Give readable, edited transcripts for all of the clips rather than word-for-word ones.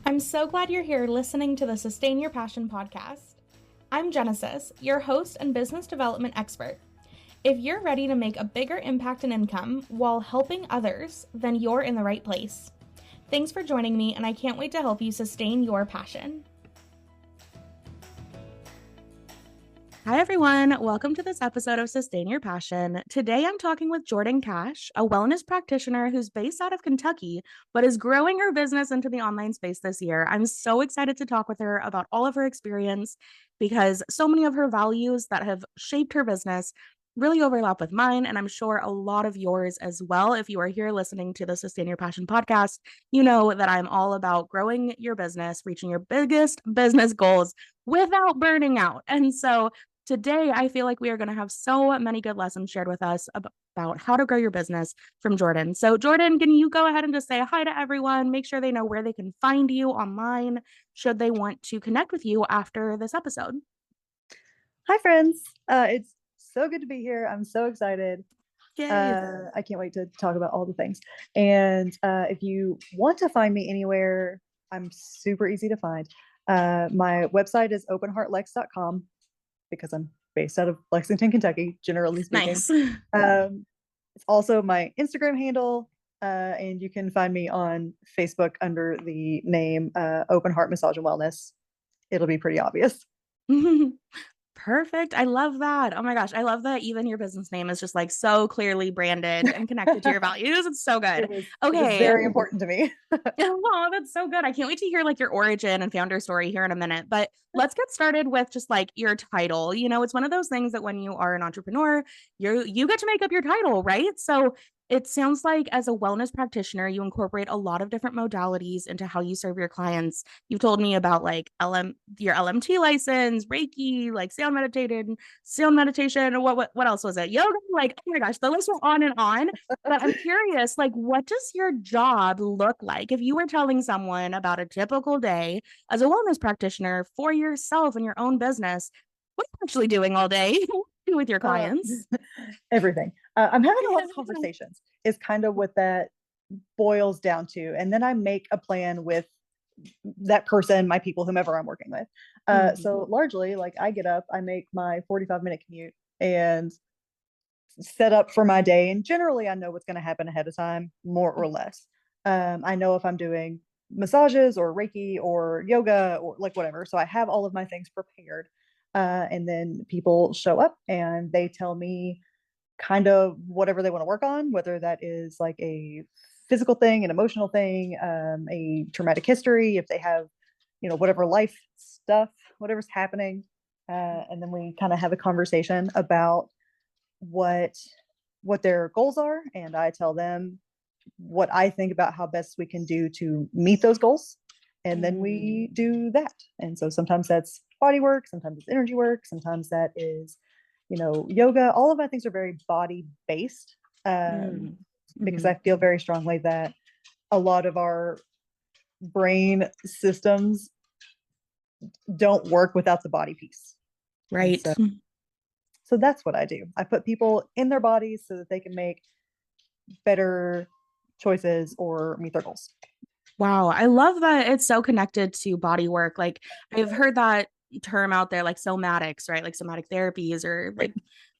I'm so glad you're here listening to the Sustain Your Passion podcast. I'm Genesis, your host and business development expert. If you're ready to make a bigger impact and income while helping others, then you're in the right place. Thanks for joining me, and I can't wait to help you sustain your passion. Hi, everyone. Welcome to this episode of Sustain Your Passion. Today, I'm talking with Jordan Cash, a wellness practitioner who's based out of Kentucky, but is growing her business into the online space this year. I'm so excited to talk with her about all of her experience because so many of her values that have shaped her business really overlap with mine, and I'm sure a lot of yours as well. If you are here listening to the Sustain Your Passion podcast, you know that I'm all about growing your business, reaching your biggest business goals without burning out. And so today, I feel like we are going to have so many good lessons shared with us about how to grow your business from Jordan. So Jordan, can you go ahead and just say hi to everyone? Make sure they know where they can find you online should they want to connect with you after this episode. Hi, friends. It's so good to be here. I'm so excited. Yay. I can't wait to talk about all the things. And if you want to find me anywhere, I'm super easy to find. My website is openheartlex.com because I'm based out of Lexington, Kentucky, generally speaking. Nice. It's also my Instagram handle, and you can find me on Facebook under the name Open Heart Massage and Wellness. It'll be pretty obvious. Perfect. I love that. Oh my gosh. I love that even your business name is just like so clearly branded and connected to your values. It's so good. It Okay. was very important to me. Oh, that's so good. I can't wait to hear like your origin and founder story here in a minute. But let's get started with just like your title. You know, it's one of those things that when you are an entrepreneur, you get to make up your title, right? So it sounds like as a wellness practitioner, you incorporate a lot of different modalities into how you serve your clients. You've told me about like your LMT license, Reiki, like sound meditation. What else was it? Yoga. Like, oh my gosh, the list went on and on. But I'm curious, like, what does your job look like? If you were telling someone about a typical day as a wellness practitioner for yourself and your own business, what are you actually doing all day with your clients? Everything. I'm having a lot of conversations is kind of what that boils down to. And then I make a plan with that person, my people, whomever I'm working with. So largely, like, I get up, I make my 45-minute commute and set up for my day. And generally, I know what's going to happen ahead of time, more or less. I know if I'm doing massages or Reiki or yoga or like whatever. So I have all of my things prepared. And then people show up and they tell me kind of whatever they want to work on, whether that is like a physical thing, an emotional thing, a traumatic history, if they have, whatever life stuff, whatever's happening. And then we kind of have a conversation about what their goals are, and I tell them what I think about how best we can do to meet those goals, and then we do that. And so sometimes that's body work, sometimes it's energy work, sometimes that is yoga. All of my things are very body based, because I feel very strongly that a lot of our brain systems don't work without the body piece, right? So that's what I do. I put people in their bodies so that they can make better choices or meet their goals. Wow. I love that it's so connected to body work. Like, I've heard that term out there, like somatics, right? Like somatic therapies or like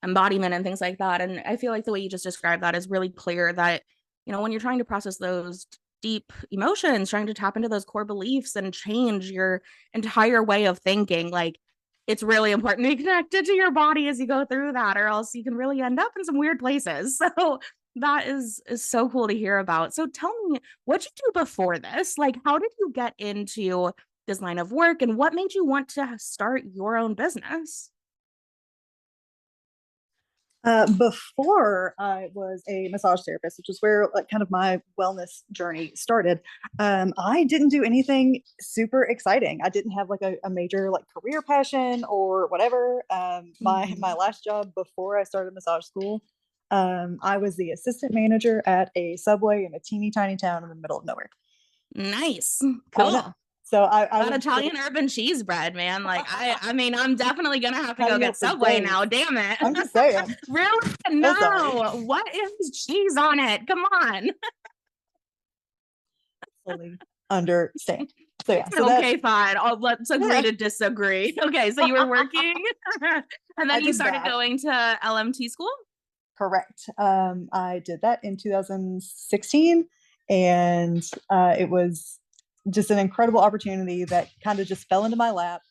embodiment and things like that. And I feel like the way you just described that is really clear that, when you're trying to process those deep emotions, trying to tap into those core beliefs and change your entire way of thinking, like, it's really important to be connected to your body as you go through that, or else you can really end up in some weird places. So that is so cool to hear about. So tell me, what'd you do before this? Like, how did you get into this line of work, and what made you want to start your own business? Before I was a massage therapist, which is where like kind of my wellness journey started, I didn't do anything super exciting. I didn't have like a major like career passion or whatever. My last job before I started massage school, I was the assistant manager at a Subway in a teeny tiny town in the middle of nowhere. Nice. Cool. So I that Italian urban cheese bread, man. Like, I mean, I'm definitely gonna have to go get Subway now. Damn it. I'm just saying. Really? No. What is cheese on it? Come on. Fully understand. So yeah, so Okay, fine. Let's agree to disagree. Okay, so you were working and then you started going to LMT school? Correct. I did that in 2016, and it was just an incredible opportunity that kind of just fell into my lap.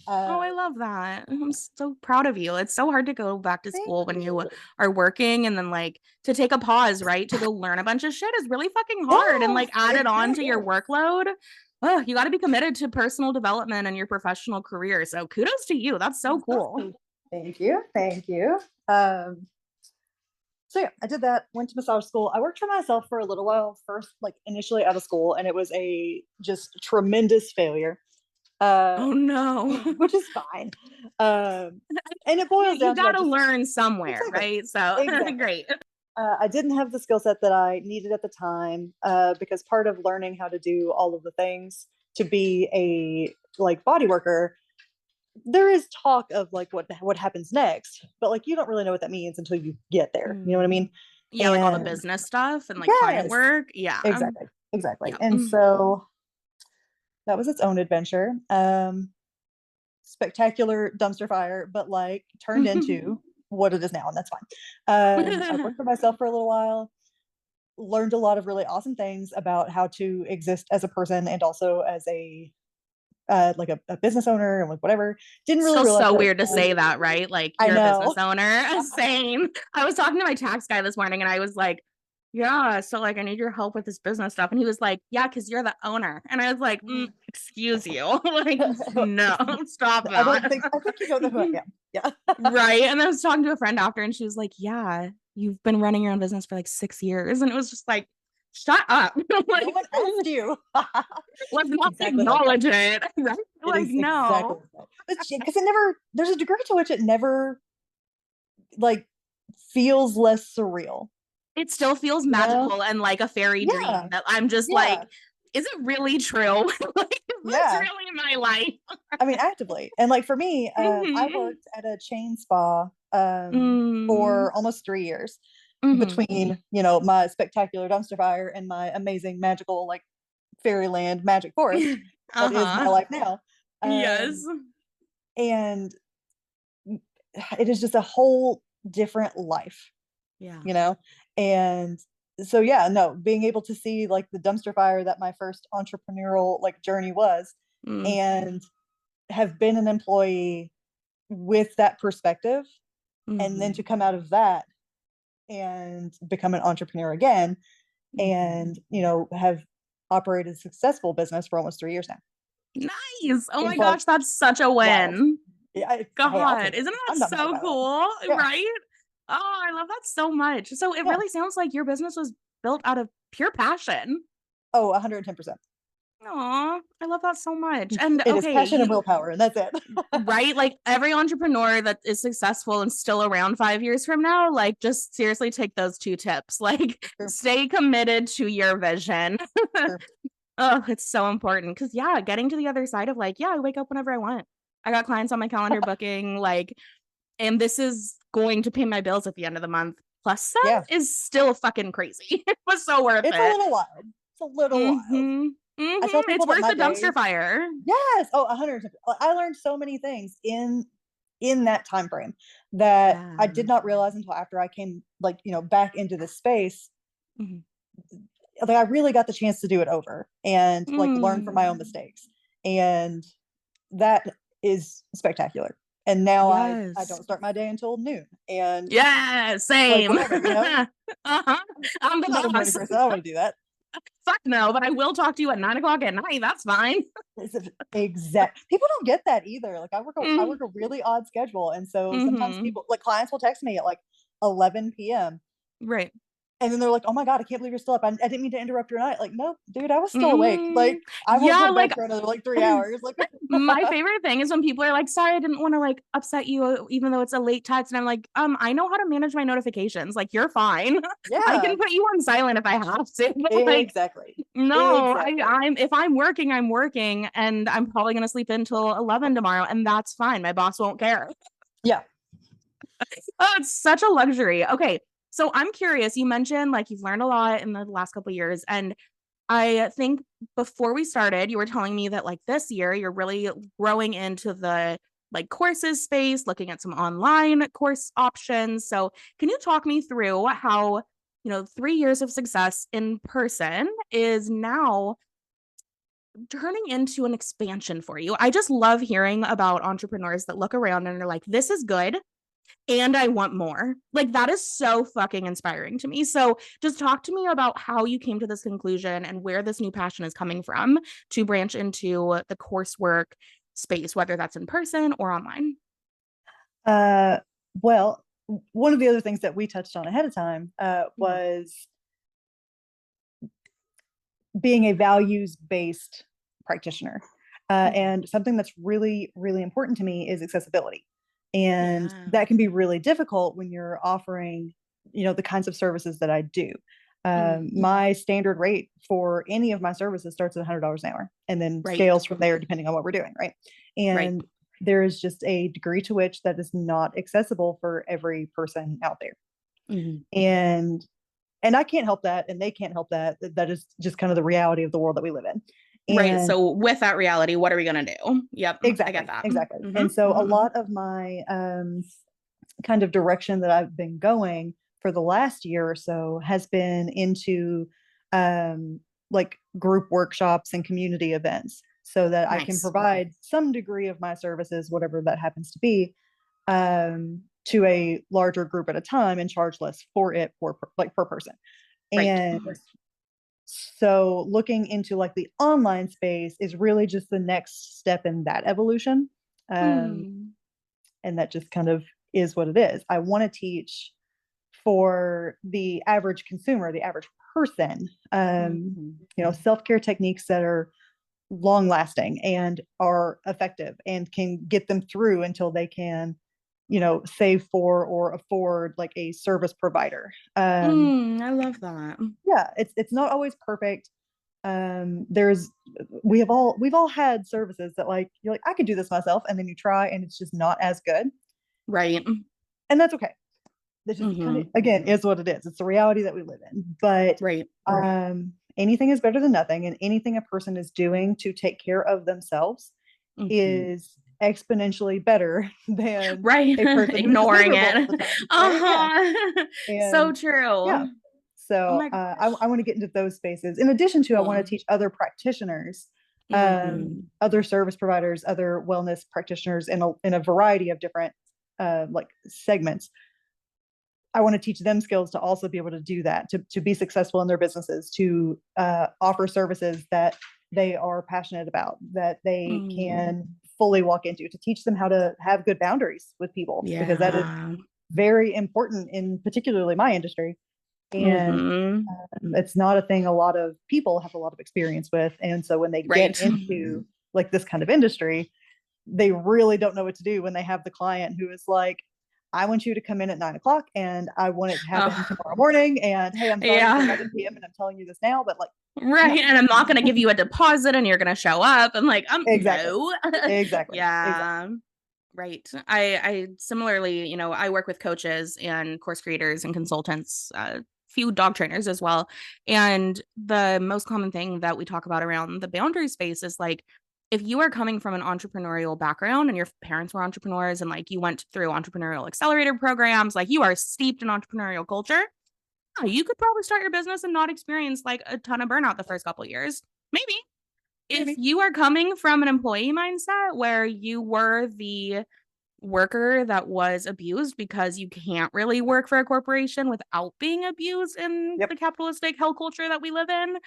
Oh, I love that. I'm so proud of you. It's so hard to go back to Thank school when you you. are working and then like to take a pause, right? To go learn a bunch of shit is really fucking hard and Yes, like add it on really to your is. workload. Oh, you got to be committed to personal development and your professional career. So kudos to you. That's so cool. Thank you. Thank you. Um, so yeah, I did that, went to massage school. I worked for myself for a little while first, like initially out of school, and it was a just tremendous failure. Oh no. Which is fine. And it boils You down to got to learn somewhere, exactly, right? So exactly. great. I didn't have the skill set that I needed at the time, because part of learning how to do all of the things to be a like body worker, there is talk of like what happens next, but like you don't really know what that means until you get there. You know what I mean? Yeah, like all the And business stuff and like client yes, work. Yeah. exactly, exactly. Yeah. And so that was its own adventure. Spectacular dumpster fire, but like turned into what it is now, and that's fine. I worked for myself for a little while, learned a lot of really awesome things about how to exist as a person and also as a like a business owner and like whatever. Didn't really Still realize so that. weird to say that, right? Like I you're a business know. owner. Same. I was talking to my tax guy this morning and I was like, yeah, so like I need your help with this business stuff. And he was like, yeah, because you're the owner. And I was like, excuse you. Like, no, stop that. I think you don't know who I am. Yeah. Right. And I was talking to a friend after and she was like, yeah, you've been running your own business for like 6 years. And it was just like, shut up. Like, No one asked you. let's not Exactly like acknowledge it. Right? it Like, is exactly no. like because it never there's a degree to which it never like feels less surreal. It still feels You know? magical and like a fairy Yeah. dream that I'm just like, Yeah. is it really true? Like, is this Yeah. really my life? I mean, actively. And like for me, I Mm-hmm. worked at a chain spa Mm-hmm. for almost 3 years between, my spectacular dumpster fire and my amazing magical, like fairyland magic forest that is my Uh-huh. life now. Yes. And it is just a whole different life, Yeah. you know? And so, yeah, no, being able to see like the dumpster fire that my first entrepreneurial like journey was Mm. and have been an employee with that perspective and then Mm-hmm. to come out of that and become an entrepreneur again Mm-hmm. and have operated a successful business for almost 3 years now. Nice. Oh my It's like gosh, that's such a wild. win. Yeah, hey, I'll God, take it. isn't that I'm not mad so about it. cool? Yeah, Right? Oh, I love that so much. So it yeah. really sounds like your business was built out of pure passion. Oh, 110%. Aw, I love that so much. And It is okay, passion and willpower, and that's it. right? Like every entrepreneur that is successful and still around 5 years from now, like just seriously take those two tips. Like Sure, stay committed to your vision. sure. Oh, it's so important. Cause yeah, getting to the other side of like, yeah, I wake up whenever I want. I got clients on my calendar booking, like, and this is going to pay my bills at the end of the month. Plus, that Yeah, is still fucking crazy. It was so worth it's a it. little wild. It's a little wild. Mm-hmm. I tell Mm-hmm. people It's that worth my the dumpster days, fire. yes, oh, 100%. I learned so many things in that time frame that Yeah. I did not realize until after I came like, back into this space. Mm-hmm. Like I really got the chance to do it over and like learn from my own Mm. mistakes. And that is spectacular. And now I Yes. don't start my day until noon. And Yeah, like same. whatever, Uh-huh. I'm the I'm not a morning boss. person. I don't want to do that. Fuck no, but I will talk to you at 9 o'clock at night. That's fine. Exact. People don't get that either. Like I Mm-hmm. work a really odd schedule, and so sometimes Mm-hmm. people like clients will text me at like 11 p.m. Right. and then they're like, "Oh my god, I can't believe you're still up. I didn't mean to interrupt your night." Like, no, dude, I was still awake. Mm-hmm. Like, I won't go Yeah, to bed like for another like 3 hours. Like, my favorite thing is when people are like, sorry, I didn't want to like upset you, even though it's a late text. And I'm like, I know how to manage my notifications. Like, you're fine. I yeah, can put you on silent if I have to. But like, exactly, no, exactly. I'm if I'm working, I'm working, and I'm probably gonna sleep until 11 tomorrow, and that's fine. My boss won't care. Yeah. Oh, it's such a luxury. Okay. So I'm curious. You mentioned like you've learned a lot in the last couple of years. And I think before we started, you were telling me that like this year you're really growing into the like courses space, looking at some online course options. So, can you talk me through how, 3 years of success in person is now turning into an expansion for you? I just love hearing about entrepreneurs that look around and are like, this is good and I want more. Like that is so fucking inspiring to me. So just talk to me about how you came to this conclusion and where this new passion is coming from to branch into the coursework space, whether that's in person or online. Uh, well, one of the other things that we touched on ahead of time Mhm. was being a values-based practitioner. Mhm. And something that's really, really important to me is accessibility. And Yeah. that can be really difficult when you're offering, the kinds of services that I do. Mhm. My standard rate for any of my services starts at $100 an hour and then Right. scales from there depending on what we're doing, right? Right. And there is just a degree to which that is not accessible for every person out there. Mhm. And I can't help that, and they can't help that. That is just kind of the reality of the world that we live in. Right. And So with that reality, what are we gonna do? Yep, I get exactly, that. exactly. Mhm. And so a Mhm. lot of my kind of direction that I've been going for the last year or so has been into like group workshops and community events so that I can Nice. provide some degree of my services, whatever that happens to be, to a larger group at a time and charge less for it for like per person. Right. And so looking into like the online space is really just the next step in that evolution. Um, Mm. and that just kind of is what it is. I want to teach for the average consumer, the average person, Mhm. self-care techniques that are long lasting and are effective and can get them through until they can, save for or afford like a service provider. I love that. Yeah, it's not always perfect. There's we've all had services that like you're like I could do this myself, and then you try and it's just not as good, Right. and that's okay. That just kind of Mhm. again is what it is. It's the reality that we live in. But Right. anything is better than nothing, and anything a person is doing to take care of themselves Mhm. is exponentially better than Right. a person who's just Ignoring miserable all it. the time, right? Yeah. Uh-huh. So And true. yeah, Oh so my I gosh. want to get into those spaces. In addition to, I want to Cool. teach other practitioners, Mm. other service providers, other wellness practitioners in a variety of different like segments. I want to teach them skills to also be able to do that, to be successful in their businesses, to offer services that they are passionate about, that they Mm. can fully walk into, to teach them how to have good boundaries with people, because that is Yeah. very important in particularly my industry. And Mhm. it's not a thing a lot of people have a lot of experience with. And so when they get Right. into like this kind of industry, they really don't know what to do when they have the client who is like, I want you to come in at 9 o'clock and I want it to happen Oh, tomorrow morning. And hey, I'm sorry it's yeah. 11 p.m. and I'm telling you this now, but like, no. Right. And I'm not going to give you a deposit and you're going to show up and like, Exactly. no. Exactly. Exactly. Yeah. Right. I similarly, I work with coaches and course creators and consultants, few dog trainers as well. And the most common thing that we talk about around the boundary space is like, if you are coming from an entrepreneurial background and your parents were entrepreneurs and like you went through entrepreneurial accelerator programs, like you are steeped in entrepreneurial culture, yeah, you could probably start your business and not experience like a ton of burnout the first couple of years. Maybe if Maybe. you are coming from an employee mindset where you were the worker that was abused because you can't really work for a corporation without being abused in Yep. the capitalistic hell culture that we live in,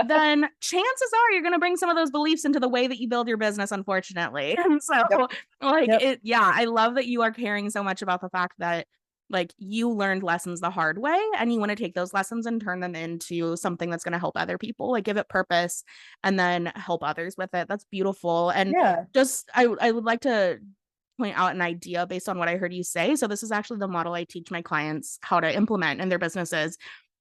then chances are you're going to bring some of those beliefs into the way that you build your business, unfortunately. And so, Yep. like, Yep. yeah, I love that you are caring so much about the fact that, like, you learned lessons the hard way and you want to take those lessons and turn them into something that's going to help other people, like, give it purpose and then help others with it. That's beautiful. And Yeah. just, I would like to point out an idea based on what I heard you say. So this is actually the model I teach my clients how to implement in their businesses.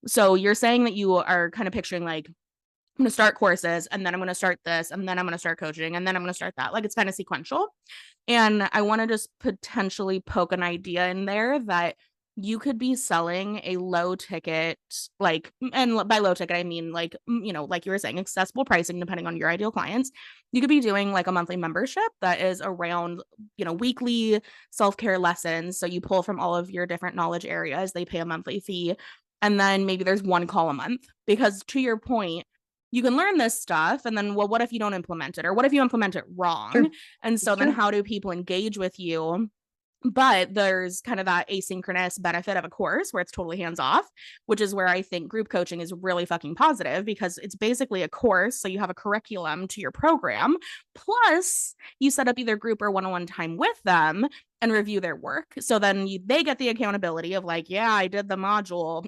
So you're saying that you are kind of picturing like, I'm going to start courses and then I'm going to start this and then I'm going to start coaching and then I'm going to start that. Like it's kind of sequential. And I want to just potentially poke an idea in there that you could be selling a low ticket, like, and by low ticket, I mean like, like you were saying, accessible pricing depending on your ideal clients. You could be doing like a monthly membership that is around, weekly self-care lessons. So you pull from all of your different knowledge areas, they pay a monthly fee. And then maybe there's one call a month. Because to your point, you can learn this stuff. And then, well, what if you don't implement it? Or what if you implement it wrong? True. And It's so then true. how do people engage with you? But there's kind of that asynchronous benefit of a course where it's totally hands off, which is where I think group coaching is really fucking positive because it's basically a course. So you have a curriculum to your program. Plus, you set up either group or one on one time with them and review their work. So then they get the accountability of like, yeah, I did the module.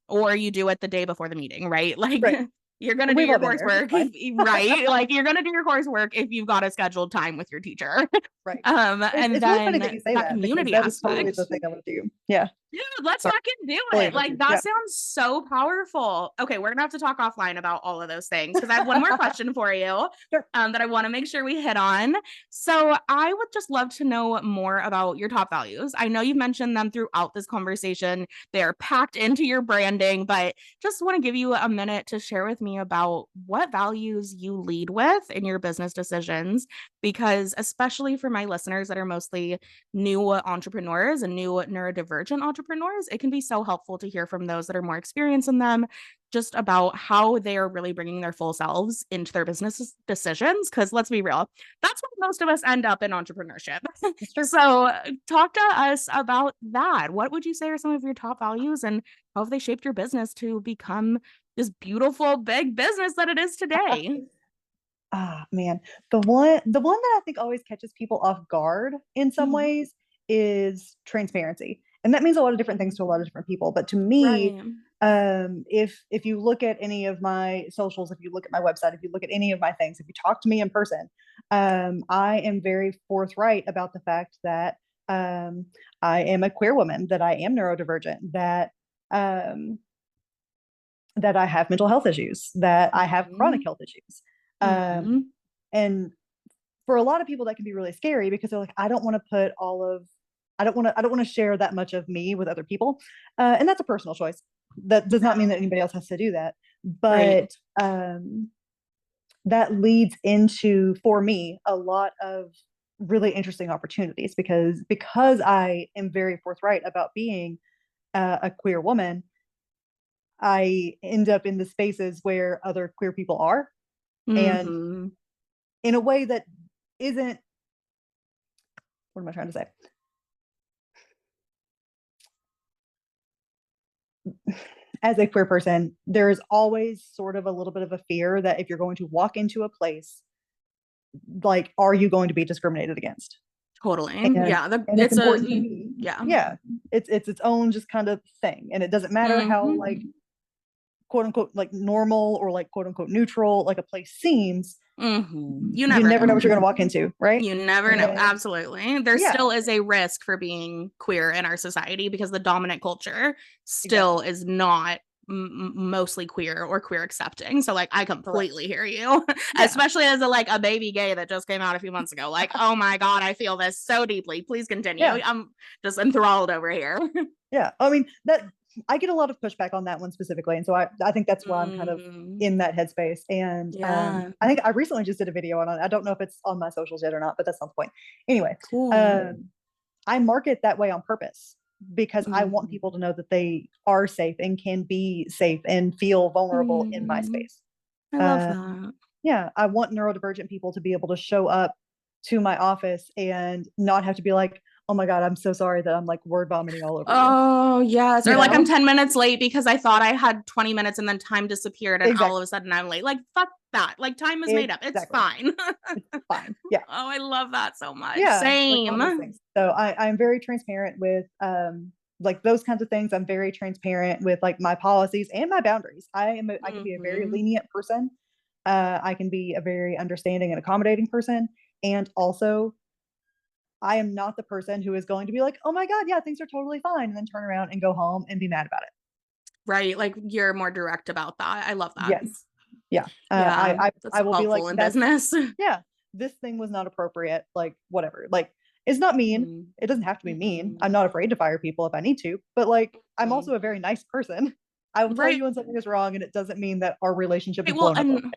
Or you do it the day before the meeting, right? Like, Right. you're going to do We've your all been there. It's coursework, fine. right? Like, you're going to do your coursework if you've got a scheduled time with your teacher. Right. And It's really funny that then you say that that because community that is totally aspect. the thing I want to do. Yeah. Dude, let's Sorry. fucking do Totally it. agree with Like, you. that Yeah. sounds so powerful. Okay, we're gonna have to talk offline about all of those things because I have one more question for you Sure. that I want to make sure we hit on. So, I would just love to know more about your top values. I know you've mentioned them throughout this conversation, they are packed into your branding, but just want to give you a minute to share with me about what values you lead with in your business decisions. Because, especially for my listeners that are mostly new entrepreneurs and new neurodivergent entrepreneurs, it can be so helpful to hear from those that are more experienced in them just about how they are really bringing their full selves into their business decisions. Because let's be real, that's where most of us end up in entrepreneurship. It's true. So, talk to us about that. What would you say are some of your top values and how have they shaped your business to become this beautiful, big business that it is today? Ah, man. The one that I think always catches people off guard in some Mhm. ways is transparency. And that means a lot of different things to a lot of different people. But to me, Right. if you look at any of my socials, if you look at my website, if you look at any of my things, if you talk to me in person, I am very forthright about the fact that I am a queer woman, that I am neurodivergent, um, that I have mental health issues, that I have chronic Mhm. health issues. Um, Mhm. and for a lot of people that can be really scary because they're like, I don't want to put all of I don't want to share that much of me with other people. And that's a personal choice. That does not mean that Yeah. anybody else has to do that. Right. But that leads into, for me, a lot of really interesting opportunities because I am very forthright about being a queer woman. I end up in the spaces where other queer people are, and Mhm. in a way that isn't, what am I trying to say? As a queer person, there's always sort of a little bit of a fear that if you're going to walk into a place, like, are you going to be discriminated against? Totally. And Yeah, it's it's a important to me. yeah. Yeah, it's its own just kind of thing, and it doesn't matter how, like, Mhm. quote unquote, like, normal or like quote unquote neutral like a place seems. Mhm. You You never never know what know. you're going to walk into, right? You never know. And Absolutely. There yeah, still is a risk for being queer in our society because the dominant culture still exactly. is not mostly queer or queer accepting. So like I Correct. completely hear you, Yeah. especially as a baby gay that just came out a few months ago. Like, oh my God, I feel this so deeply. Please continue. Yeah. I'm just enthralled over here. Yeah. I mean, that I get a lot of pushback on that one specifically. And so I think that's why I'm kind of Mm, in that headspace. And yeah. I think I recently just did a video on it. I don't know if it's on my socials yet or not, but that's not the point. Anyway, Cool. um, I market that way on purpose because I want Mm, people to know that they are safe and can be safe and feel vulnerable in my mm, space. I love Uh, that. yeah, I want neurodivergent people to be able to show up to my office and not have to be like, oh my God, I'm so sorry that I'm like word vomiting all over you. Oh, yes. You Or like I'm know? 10 minutes late because I thought I had 20 minutes and then time disappeared and all of Exactly. a sudden I'm late. Like, fuck that. Like, time is made up. It's Exactly. fine. It's fine. Yeah. Oh, I love that so much. Yeah. Like one of those Same. things. So I'm very transparent with like those kinds of things. I'm very transparent with like my policies and my boundaries. I can be a very Hmm. lenient person. I can be a very understanding and accommodating person. And also I am not the person who is going to be like, oh my God, yeah, things are totally fine, and then turn around and go home and be mad about it. Right. Like you're more direct about that. I love that. Yes. Yeah. Yeah. That's I will be like, helpful in that's, business. yeah, this thing was not appropriate. Like, whatever. Like, It's not mean. Mm. It doesn't have to be mean. I'm Mm. not afraid to fire people if I need to, but like, I'm Mm. also a very nice person. I will tell Right. you when something is wrong, and it doesn't mean that our relationship is Well, blown up over and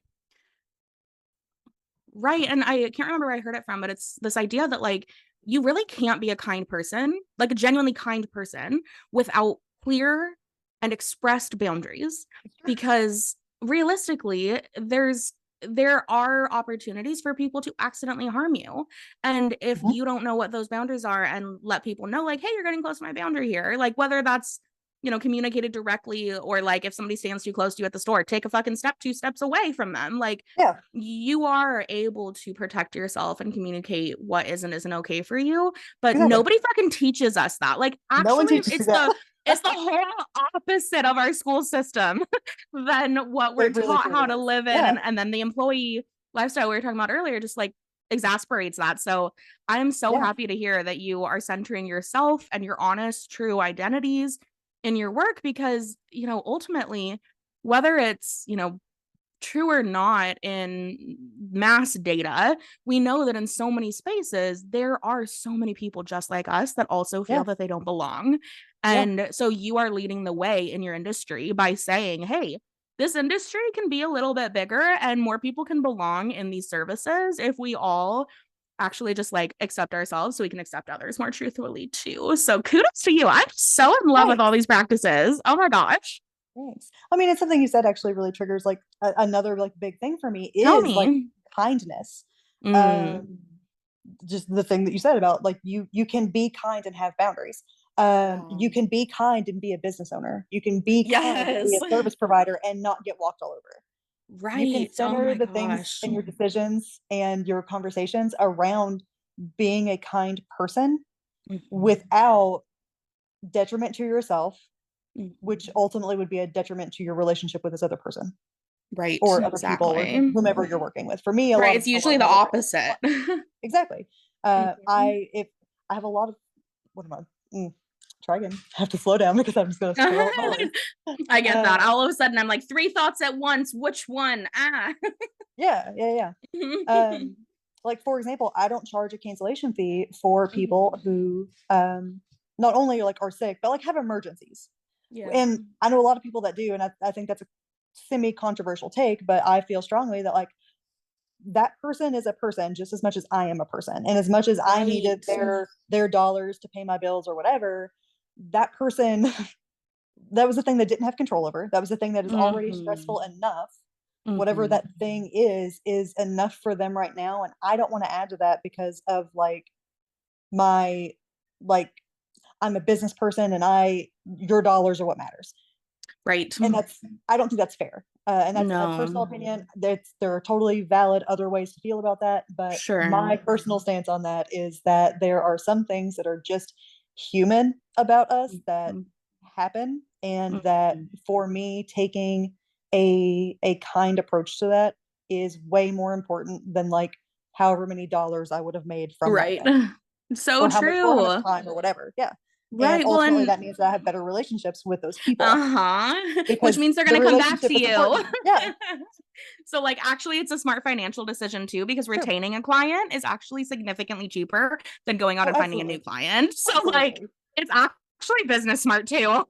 right. And I can't remember where I heard it from, but it's this idea that like you really can't be a kind person, like a genuinely kind person, without clear and expressed boundaries. it. Because realistically, there are opportunities for people to accidentally harm you. And if Mhm. you don't know what those boundaries are and let people know, like, hey, you're getting close to my boundary here, like whether that's communicated directly, or like if somebody stands too close to you at the store, take a fucking step, 2 steps away from them. Like Yeah, you are able to protect yourself and communicate what is and isn't okay for you, but exactly. nobody fucking teaches us that. Like No one actually teaches you that. it's the whole opposite of our school system than what we're It really taught how truly to is. live in. Yeah, And then the employee lifestyle we were talking about earlier just like exasperates that. So I'm so yeah, happy to hear that you are centering yourself and your honest, true identities in your work, because ultimately, whether it's true or not in mass data, we know that in so many spaces, there are so many people just like us that also feel yeah, that they don't belong. yeah, And so you are leading the way in your industry by saying, hey, this industry can be a little bit bigger and more people can belong in these services if we all actually just like accept ourselves so we can accept others more truthfully too. So kudos to you. I'm so in love with all thanks. these practices. Oh my gosh. Thanks. I mean, it's something you said actually really triggers like another like big thing for me Tell is like me. kindness. Mm, Um, just the thing that you said about like you can be kind and have boundaries. yeah. You can be kind and be a business owner. You can be kind and be Yes. a service provider and not get walked all over. You can Right. Oh center my the things gosh. in your decisions and your conversations around being a kind person Mhm. without detriment to yourself, which Mhm. ultimately would be a detriment to your relationship with this other person Right. or other people or Exactly. whomever you're working with. For me, Right. It's a lot usually of the that is like opposite. exactly. Mhm. I have a lot of what am I? Try again. I have to slow down because I'm just going to spill out my words. I get that. Uh, All of a sudden, I'm like, three thoughts at once. Which one? Ah. yeah, yeah, yeah. Um, like for example, I don't charge a cancellation fee for people Mhm. who not only like are sick, but like have emergencies. Yeah. And I know a lot of people that do, and I think that's a semi-controversial take, but I feel strongly that like that person is a person just as much as I am a person. And as much as I needed Right. their dollars to pay my bills or whatever, that person that was the thing that didn't have control over. That was the thing that is already Mhm. stressful enough. Whatever Mhm. that thing is enough for them right now. And I don't want to add to that because of like my like I'm a business person and I your dollars are what matters. Right. And that's I don't think that's fair. And that's a personal No. opinion. There are totally valid other ways to feel about that, but Sure. my personal stance on that is that there are some things that are just human about us that Mhm. happen, and that Mhm. for me taking a kind approach to that is way more important than like however many dollars I would have made from that Right. thing So or how much true. time or whatever. Yeah. And Right. Well, ultimately and that means that I have better relationships with those people uh-huh. Which because means they're the gonna come back relationship to is you. important. Yeah, So like actually it's a smart financial decision too, because true. retaining a client is actually significantly cheaper than going out Oh, and finding a new absolutely. client. So like Absolutely. it's actually business smart too.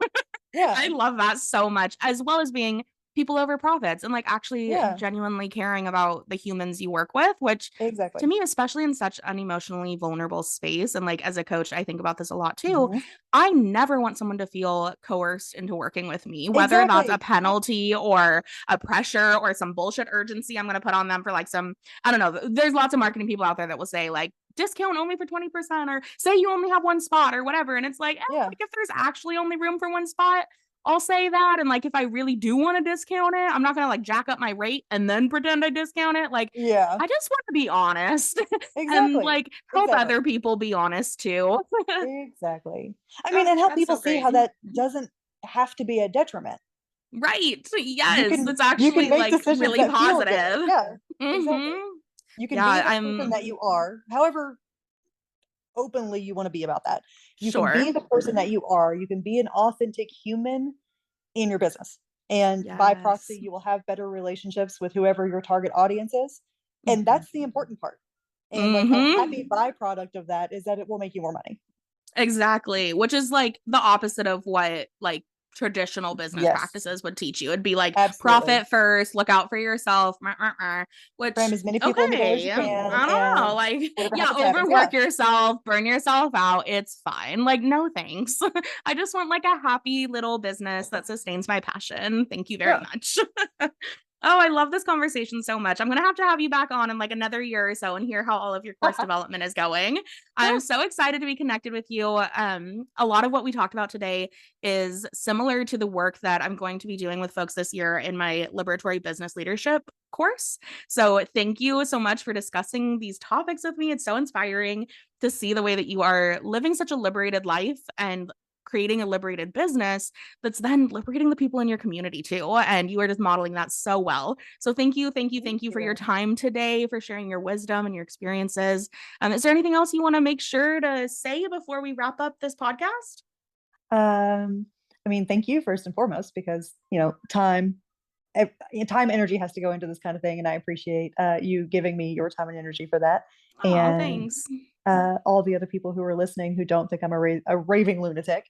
I Yeah. love that so much, as well as being people over profits and like actually Yeah. genuinely caring about the humans you work with, which to Exactly. me, especially in such an emotionally vulnerable space, and like as a coach, I think about this a lot too. Mhm. I never want someone to feel coerced into working with me, whether that's a Exactly. penalty or a pressure or some bullshit urgency I'm going to put on them for like some, I don't know. There's lots of marketing people out there that will say like, discount only for 20%, or say you only have one spot or whatever. And it's like, Yeah. like if there's actually only room for one spot, I'll say that. And like, if I really do want to discount it, I'm not going to like jack up my rate and then pretend I discount it. Like, Yeah. I just want to be honest and Exactly. like help other Exactly. people be honest too. Exactly. I mean, Oh, and help that's people so see great. how that doesn't have to be a detriment. Right. Yes. It's You can actually make like decisions really that feel good. positive. Yeah. Exactly. Mm-hmm. You can be Yeah, the person I'm that you are, however openly you want to be about that. You can sure. be the person that you are. You can be an authentic human in your business. And by proxy, Yes. you will have better relationships with whoever your target audience is. And Mm-hmm. that's the important part. And like a happy byproduct of that is that it will make you more money. Exactly. Which is like the opposite of what like traditional business practices would teach you. It'd be like profit first, look out for yourself, which cram as many people in the day as you can. I don't know. Like, yeah, overwork yourself, burn yourself out. It's fine. Like, no thanks. I just want like a happy little business that sustains my passion. Thank you very much. Oh, I love this conversation so much. I'm going to have you back on in like another year or so and hear how all of your course development is going. I'm so excited to be connected with you. A lot of what we talked about today is similar to the work that I'm going to be doing with folks this year in my liberatory business leadership course. So thank you so much for discussing these topics with me. It's so inspiring to see the way that you are living such a liberated life and creating a liberated business that's then liberating the people in your community too. And you are just modeling that so well. So thank you for your time today, for sharing your wisdom and your experiences. Is there anything else you want to make sure to say before we wrap up this podcast? I mean, thank you first and foremost, because, time, energy has to go into this kind of thing. And I appreciate you giving me your time and energy for that. And thanks. All the other people who are listening who don't think I'm a raving lunatic.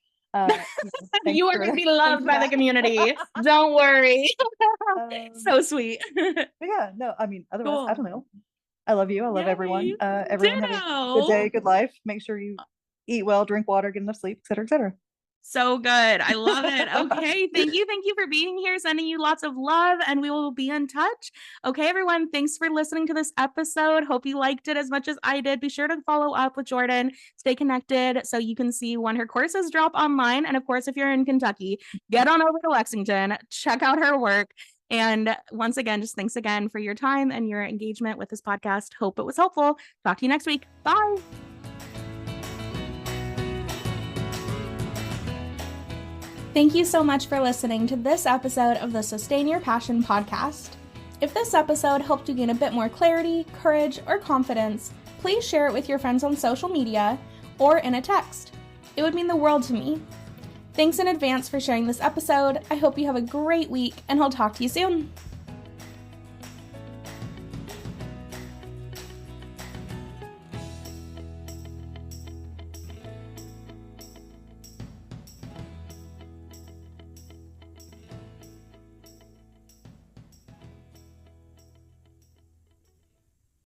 You are going to be loved by the community. Don't worry. So sweet. Yeah, no, I mean, otherwise, I don't know. I love you. I love everyone. Everyone have a good day, good life. Make sure you eat well, drink water, get enough sleep, et cetera, et cetera. So good. I love it. Okay. Thank you for being here. Sending you lots of love, and we will be in touch. Okay, everyone. Thanks for listening to this episode. Hope you liked it as much as I did. Be sure to follow up with Jordan. Stay connected so you can see when her courses drop online. And of course, if you're in Kentucky, get on over to Lexington, check out her work. And once again, just thanks again for your time and your engagement with this podcast. Hope it was helpful. Talk to you next week. Bye. Thank you so much for listening to this episode of the Sustain Your Passion podcast. If this episode helped you gain a bit more clarity, courage, or confidence, please share it with your friends on social media or in a text. It would mean the world to me. Thanks in advance for sharing this episode. I hope you have a great week, and I'll talk to you soon.